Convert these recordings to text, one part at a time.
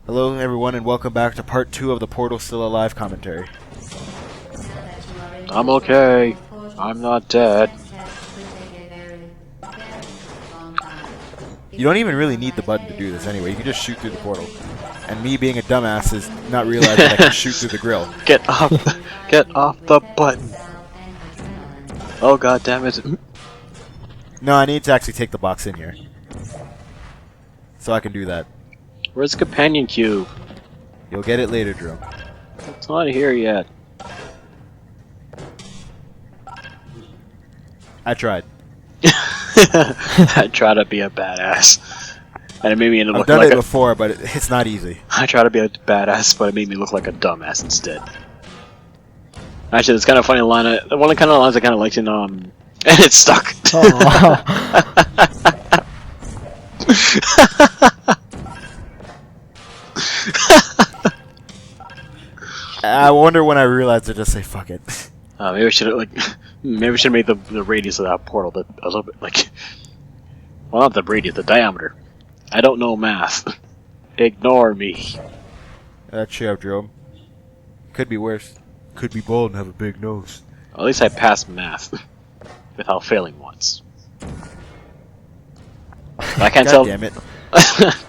Hello everyone and welcome back to part 2 of the Portal Still Alive commentary. I'm okay. I'm not dead. You don't even really need the button to do this anyway, you can just shoot through the portal. And me being a dumbass is not realizing that I can shoot through the grill. Get off the button. Oh god damn it. No, I need to actually take the box in here. So I can do that. Where's the companion cube? You'll get it later, Drew. It's not here yet. I tried. I try to be a badass. And it made me look I've done like it before, but it's not easy. I try to be a badass, but it made me look like a dumbass instead. Actually, it's kind of funny line. One of the kind of lines I kind of liked in and it's stuck. Oh. I wonder when I realized to just say fuck it. Maybe we should have made the radius of that portal a little bit like, well, not the radius, the diameter. I don't know math. Ignore me. Cheer up, Jerome. Could be worse. Could be bald and have a big nose. At least I passed math without failing once. I can't tell. Damn it!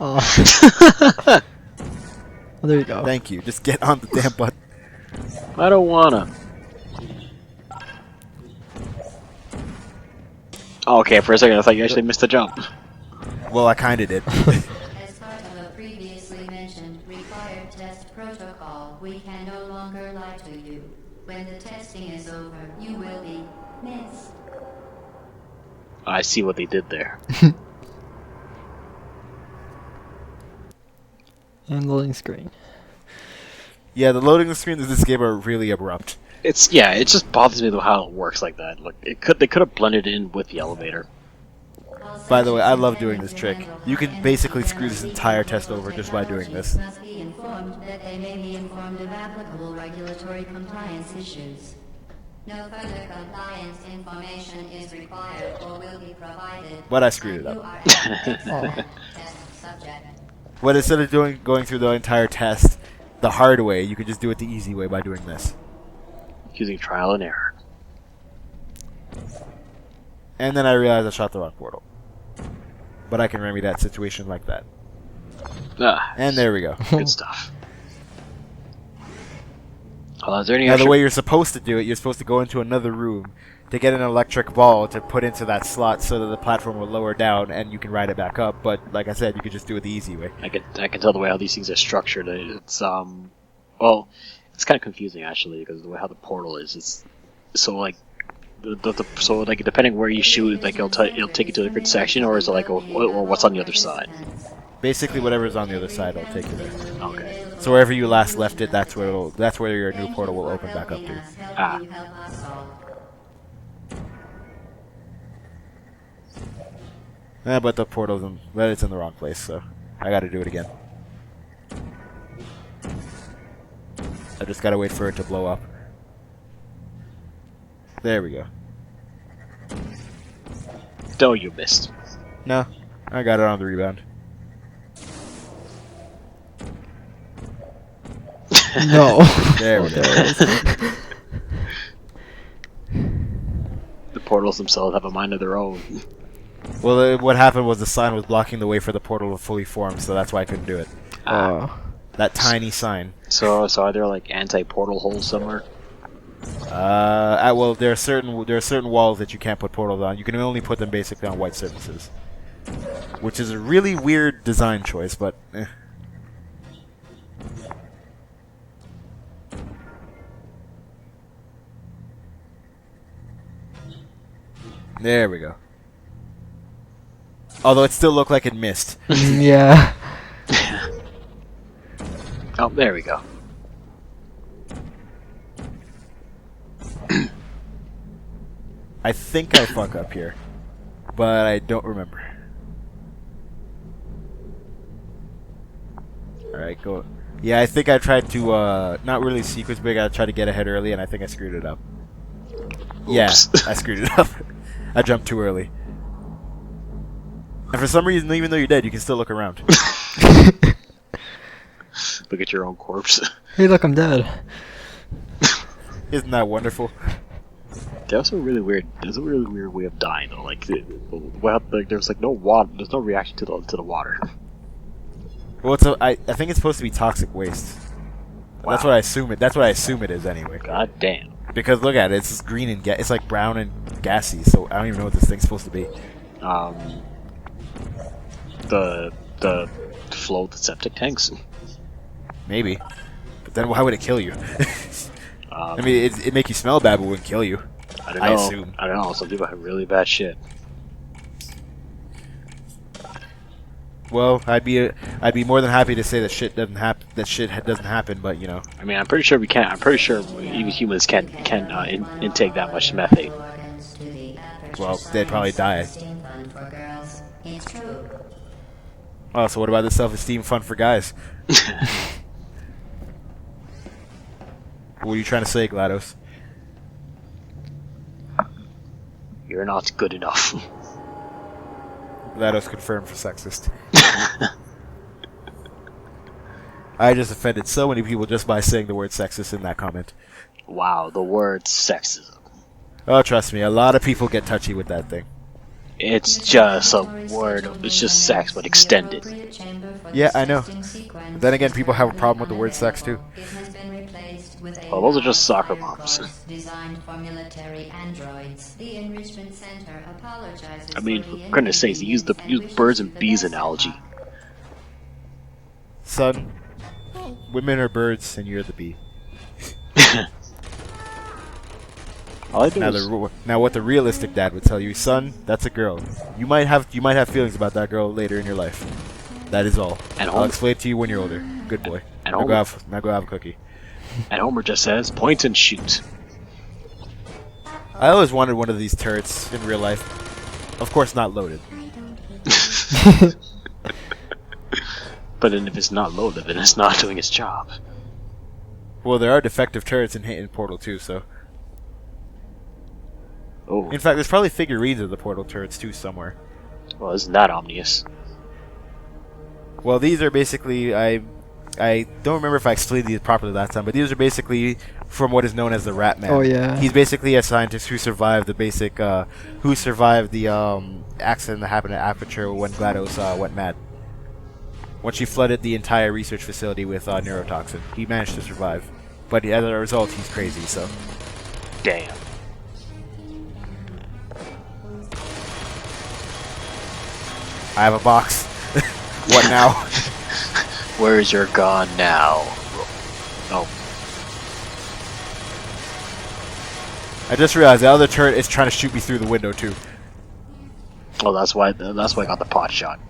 Oh. Well, there you go. Thank you. Just get on the damn button. I don't wanna. Oh, okay, for a second I thought you actually missed the jump. Well, I kinda did. As part of a previously mentioned required test protocol, we can no longer lie to you. When the testing is over, you will be missed. I see what they did there. And loading screen. Yeah, the loading screens of this game are really abrupt. It just bothers me though how it works like that. Look, they could have blended in with the elevator. By the way, I love doing this trick. You can basically screw this entire test over just by doing this. Must be informed that they may be informed of applicable regulatory compliance issues. No further compliance information is required or will be provided. But I screwed it up. You are a test subject. But instead of going through the entire test the hard way, you could just do it the easy way by doing this. Using trial and error. And then I realized I shot the wrong portal. But I can remedy that situation like that. And there we go. Good stuff. Is there any Now the extra... way you're supposed to do it, you're supposed to go into another room to get an electric ball to put into that slot so that the platform will lower down and you can ride it back up. But like I said, you could just do it the easy way. I can tell the way how these things are structured. It's well, it's kind of confusing actually because the way how the portal is. It's so like so like depending where you shoot, like it'll take you to a different section, or is it like or what's on the other side? Basically, whatever's on the other side will take you there. Okay. So wherever you last left it, that's where your new portal will open back up to. Ah. But the portal's it's in the wrong place, so I got to do it again. I just gotta wait for it to blow up. There we go. Oh, you missed. No, I got it on the rebound. No. There we go. The portals themselves have a mind of their own. Well, what happened was the sign was blocking the way for the portal to fully form, so that's why I couldn't do it. That tiny sign. So are there like anti-portal holes somewhere? Well, there are certain walls that you can't put portals on. You can only put them basically on white surfaces, which is a really weird design choice, but. There we go. Although it still looked like it missed. Yeah. Oh, there we go. I think I fuck up here, but I don't remember. Alright, go. Yeah, I think I tried to, not really sequence, but I tried to get ahead early, and I think I screwed it up. Oops. Yeah, I screwed it up. I jumped too early. And for some reason, even though you're dead, you can still look around. look at your own corpse. Hey, look, I'm dead. Isn't that wonderful? That's a really weird. There's a really weird way of dying though. Like, there's like no water. There's no reaction to the water. Well, I think it's supposed to be toxic waste. Wow. That's what I assume it. That's what I assume it is anyway. God damn. Because look at it. It's just green and it's like brown and gassy. So I don't even know what this thing's supposed to be. The flow of the septic tanks. Maybe. But then why would it kill you? I mean, it make you smell bad, but wouldn't kill you. I don't know. I assume. I don't know. Some people have really bad shit. Well, I'd be more than happy to say that shit doesn't happen. That shit doesn't happen, but you know. I mean, I'm pretty sure we can't. I'm pretty sure even humans can intake that much methane. Well, they'd probably die. Oh, so what about the self-esteem fund for guys? What are you trying to say, GLaDOS? You're not good enough. GLaDOS confirmed for sexist. I just offended so many people just by saying the word sexist in that comment. Wow, the word sexism. Oh, trust me, a lot of people get touchy with that thing. It's just a word. It's just sex, but extended. Yeah, I know. But then again, people have a problem with the word sex too. Well, those are just soccer moms. I mean, for goodness sakes, use birds and bees analogy. Son, women are birds and you're the bee. Now, what the realistic dad would tell you, son, that's a girl. You might have feelings about that girl later in your life. That is all. And I'll explain it to you when you're older. Good boy. Now go have a cookie. And Homer just says, point and shoot. I always wanted one of these turrets in real life. Of course, not loaded. But then if it's not loaded, then it's not doing its job. Well, there are defective turrets in Portal 2, so. Oh. In fact, there's probably figurines of the Portal turrets too somewhere. Well, isn't that ominous? Well, these are basically I don't remember if I explained these properly last time, but these are basically from what is known as the Rat Man. Oh yeah. He's basically a scientist who survived the accident that happened at Aperture when GLaDOS went mad. When she flooded the entire research facility with neurotoxin, he managed to survive, but as a result, he's crazy. So. Damn. I have a box. What now? Where's your gun now? Oh. I just realized the other turret is trying to shoot me through the window too. Oh, that's why I got the pot shot.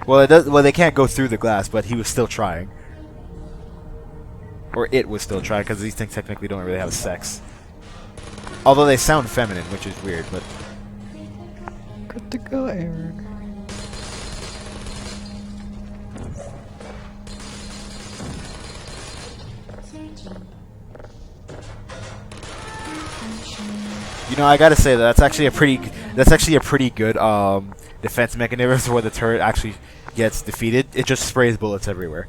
Well, they can't go through the glass, but he was still trying. Or it was still trying, because these things technically don't really have sex. Although they sound feminine, which is weird, but. Good to go, Eric. You know, I gotta say that's actually a pretty good defense mechanism where the turret actually gets defeated. It just sprays bullets everywhere.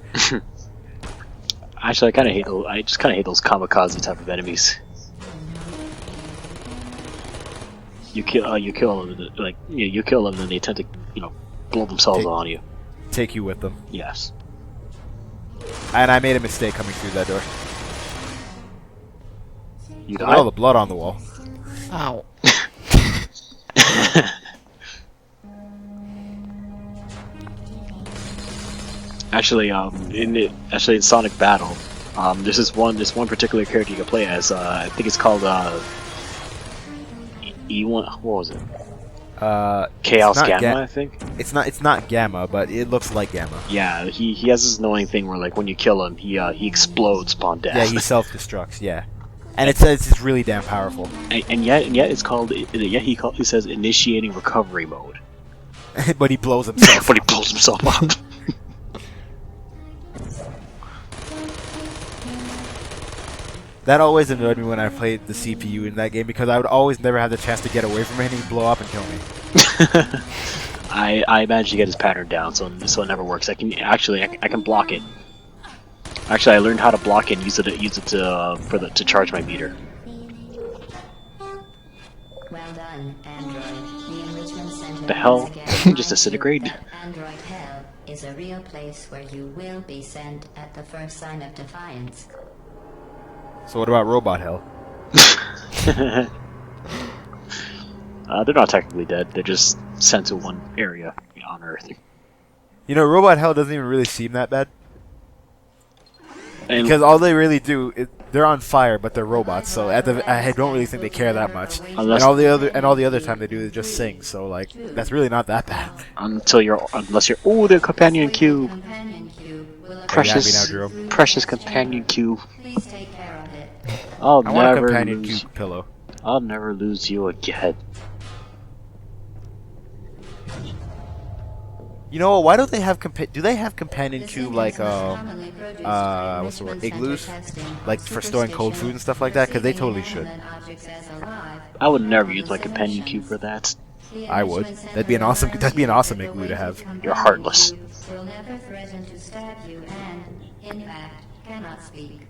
Actually, I just kind of hate those kamikaze type of enemies. You kill them, like you kill them, and they tend to blow themselves on you. Take you with them. Yes. And I made a mistake coming through that door. You got all the blood on the wall. Ow. Actually, in Sonic Battle, there's this one particular character you can play as. I think it's called E1. What was it? Chaos Gamma, I think. It's not Gamma, but it looks like Gamma. Yeah, he has this annoying thing where like when you kill him, he explodes upon death. Yeah, he self-destructs. Yeah. And it says it's really damn powerful. And yet it's called. He says initiating recovery mode. But he blows himself. But he blows himself up. That always annoyed me when I played the CPU in that game because I would always never have the chance to get away from it and he'd blow up and kill me. I managed to get his pattern down, so it never works. I can actually I can block it. Actually, I learned how to block it and use it to charge my meter. Well done, Android. The enrichment center The hell? once again Just disintegrate? that Android Hell is a real place where you will be sent at the first sign of defiance. So what about Robot Hell? They're not technically dead. They're just sent to one area on Earth. You know, Robot Hell doesn't even really seem that bad. And Because all they really do, they're on fire, but they're robots. So I don't really think they care that much. Unless- And all the other time they do is just sing. So like, that's really not that bad. unless you're the companion cube, Companion cube will precious, Are you happy now, Jerome? precious companion cube. please take care of it. I'll I want a never companion lose. cube pillow. I'll never lose you again. You know what? Why don't they have do they have companion The cube like synthesis commonly produced what's the during word, enrichment igloos? center testing Like for for storing cold food and stuff like that? Because they totally should. superstition, perceiving alien objects as alive. I would never use my companion cube for that. The I would. enrichment That'd be an center awesome- reminds that'd be an you awesome that the igloo to have. weighted companion You're heartless. cube will never threaten to stab you and, in fact, cannot speak.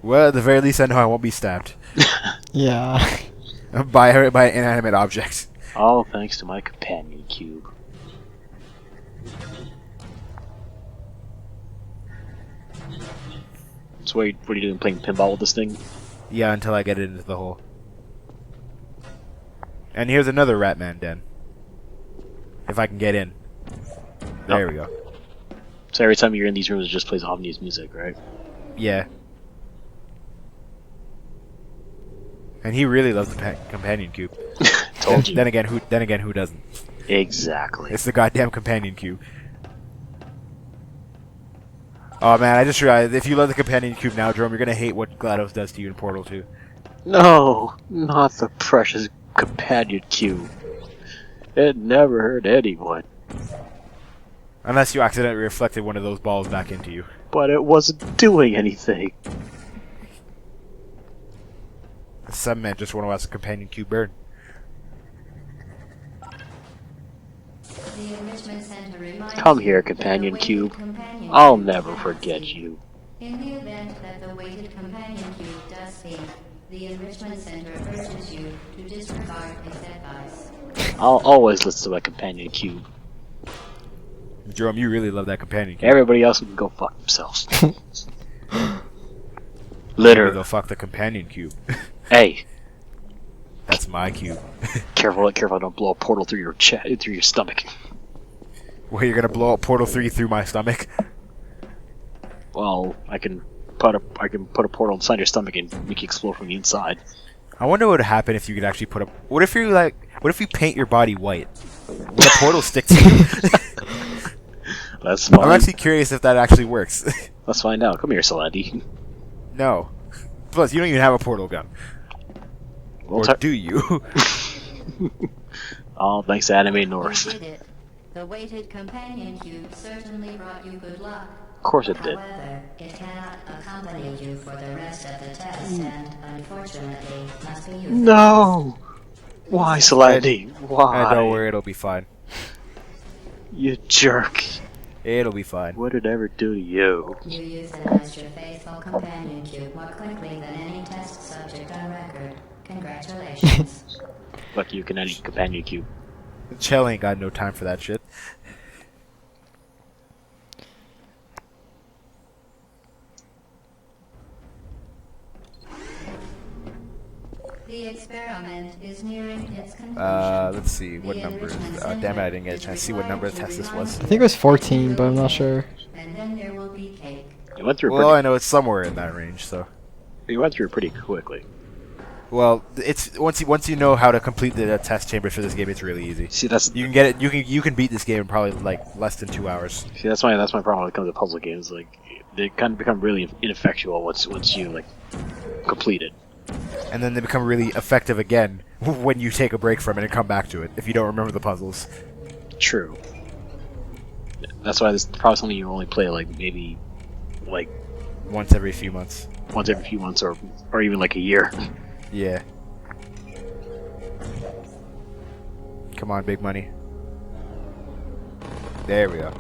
Well, at the very least, I know I won't be stabbed Yeah. by an inanimate object. All thanks to my companion cube. So what are you doing? Playing pinball with this thing? Yeah, until I get it into the hole. And here's another Ratman den. If I can get in. There Oh. we go. So every time you're in these rooms, it just plays obvious music, right? Yeah. And he really loves the companion cube. Told you. Then again, who doesn't? Exactly. It's the goddamn companion cube. Oh man, I just realized if you love the companion cube now, Jerome, you're gonna hate what GLaDOS does to you in Portal 2. No, not the precious companion cube. It never hurt anyone, Unless you accidentally reflected one of those balls back into you. but it wasn't doing anything. Some men just want to watch the companion cube burn. The enrichment center reminds Come you here, that the companion weighted cube. companion I'll cube never cannot forget speak. you. In the event that the weighted companion cube does speak, the enrichment center urges you to disregard its advice. I'll always listen to my companion cube. Jerome, you really love that companion cube. Everybody else can go fuck themselves. Maybe Litter. they'll fuck the companion cube. Hey, That's my cube. careful! Don't blow a portal through your through your stomach. Well, you're gonna blow up Portal 3 through my stomach? Well, I can put a portal inside your stomach and make you explode from the inside. I wonder what would happen if you could actually put a... What if you paint your body white? Would a portal stick to you? That's fine. I'm actually curious if that actually works. Let's find out. Come here, Solandy. No. Plus, you don't even have a portal gun. We'll Or do you? Oh, thanks to Anime You North. did it. The weighted companion cube certainly brought you good luck. Of course it did. However, it cannot accompany you for the rest of the test and, unfortunately, must be used. No! Why, Solandy? Why? Don't worry, it'll be fine. You jerk. It'll be fine. What did I ever do to you? You euthanized your faithful companion cube more quickly than any test subject on record. Congratulations. Fuck you, companion cube. Chell ain't got no time for that shit. The experiment is nearing its conclusion. Let's see, what number is it? Damn it, I didn't get a chance to see what number of test this was. I think it was 14, but I'm not sure. And then there will be cake. You went through Well, I know it's somewhere in that range, so... you went through pretty quickly. Well, it's once you know how to complete the test chambers for this game, it's really easy. See, that's You can get it. You can beat this game in probably like less than 2 hours. that's my problem when it comes to puzzle games. Like, they kind of become really ineffectual once you like complete it. And then they become really effective again when you take a break from it and come back to it if you don't remember the puzzles. True. That's why this is probably something you only play like maybe like Once every few months. once every few months or even like a year. Yeah. Come on, big money. There we go.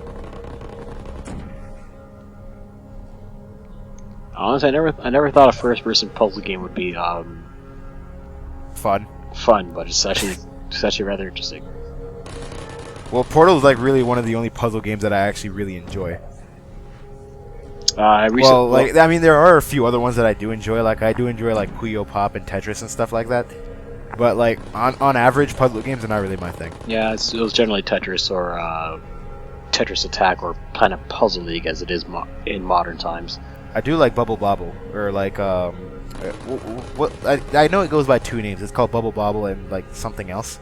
Honestly, I never thought a first-person puzzle game would be Fun. but it's actually rather interesting. Well, Portal is like really one of the only puzzle games that I actually really enjoy. I mean, there are a few other ones that I do enjoy. Like, I do enjoy like Puyo Pop and Tetris and stuff like that. But like on average, puzzle games are not really my thing. Yeah, it was generally Tetris or Tetris Attack or Planet Puzzle League as it is in modern times. I do like Bubble Bobble or like what I know it goes by two names. It's called Bubble Bobble and like something else.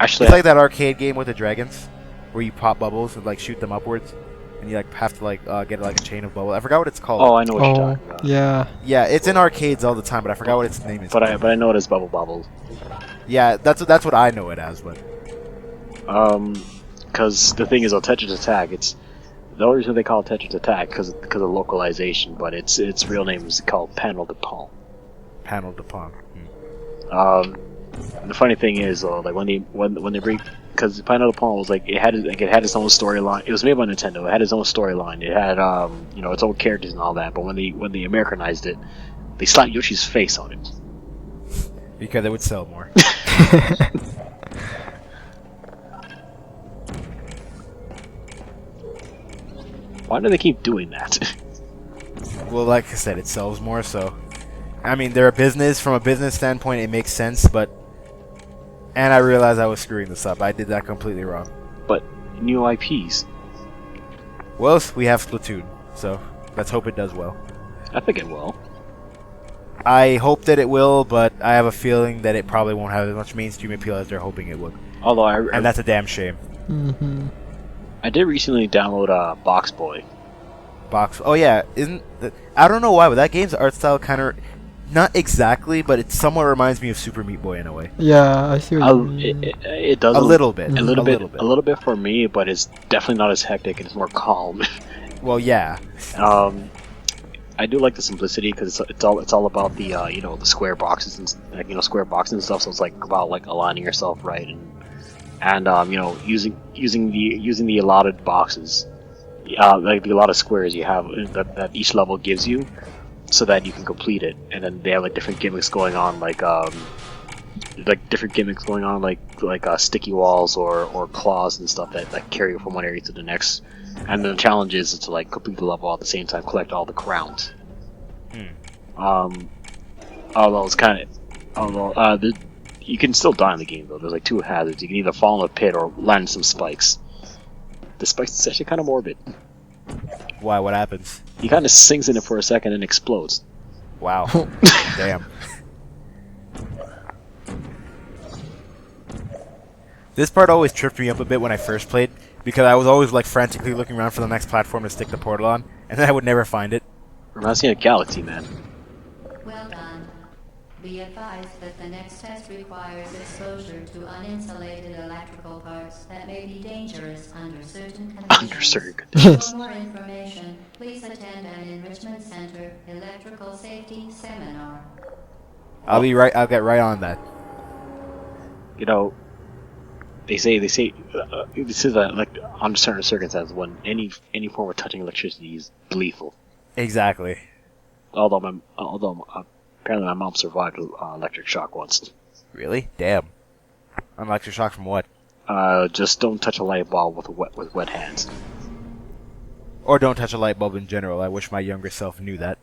Actually, it's like that arcade game with the dragons, where you pop bubbles and like shoot them upwards, and you like have to like get like a chain of bubbles. I forgot what it's called. Oh, I know what you're talking about. Yeah. Yeah, it's in arcades all the time, but I forgot what its name is. But I know it as Bubble Bobble. Yeah, that's what I know it as, but. Because the thing is, on Tetris Attack, it's the only reason they call it Tetris Attack because of localization, but its real name is called Panel de Pont. Panel de Pont. The funny thing is, like when they bring, because Panel de Pont was like it had its own storyline. It was made by Nintendo. It had its own storyline. It had its own characters and all that. But when they Americanized it, they slapped Yoshi's face on it because it would sell more. Why do they keep doing that? Well, like I said, it sells more, so... I mean, they're a business. From a business standpoint, it makes sense, but... And I realized I was screwing this up. I did that completely wrong. But new IPs. Well, we have Splatoon, so let's hope it does well. I think it will. I hope that it will, but I have a feeling that it probably won't have as much mainstream appeal as they're hoping it would. Although and that's a damn shame. Mm-hmm. I did recently download Box Boy. Oh yeah, I don't know why, but that game's art style kind of not exactly, but it somewhat reminds me of Super Meat Boy in a way. Yeah, I see what you mean. It does a little bit, a little bit for me, but it's definitely not as hectic and it's more calm. Well, yeah. I do like the simplicity because it's all about the the square boxes and square boxes and stuff. So it's like about like aligning yourself right and using the allotted boxes, like the allotted squares you have that each level gives you, so that you can complete it. And then they have like different gimmicks going on, like sticky walls or claws and stuff that carry you from one area to the next. And the challenge is to like complete the level at the same time, collect all the crowns. Although it's kind of you can still die in the game though. There's like two hazards. You can either fall in a pit or land some spikes. The spikes is actually kind of morbid. Why? What happens? He kind of sinks in it for a second and explodes. Wow. Damn. This part always tripped me up a bit when I first played, because I was always like frantically looking around for the next platform to stick the portal on, and then I would never find it. Reminds me of Galaxy, man. Well done. Be advised that the next test requires exposure to uninsulated electrical parts that may be dangerous under certain conditions. Under certain conditions. For more information, please attend an Enrichment Center Electrical Safety Seminar. I'll get right on that. They say this is like under certain circumstances when any form of touching electricity is lethal. Exactly. Although apparently my mom survived electric shock once. Really? Damn. Electric shock from what? Just don't touch a light bulb with wet hands. Or don't touch a light bulb in general. I wish my younger self knew that.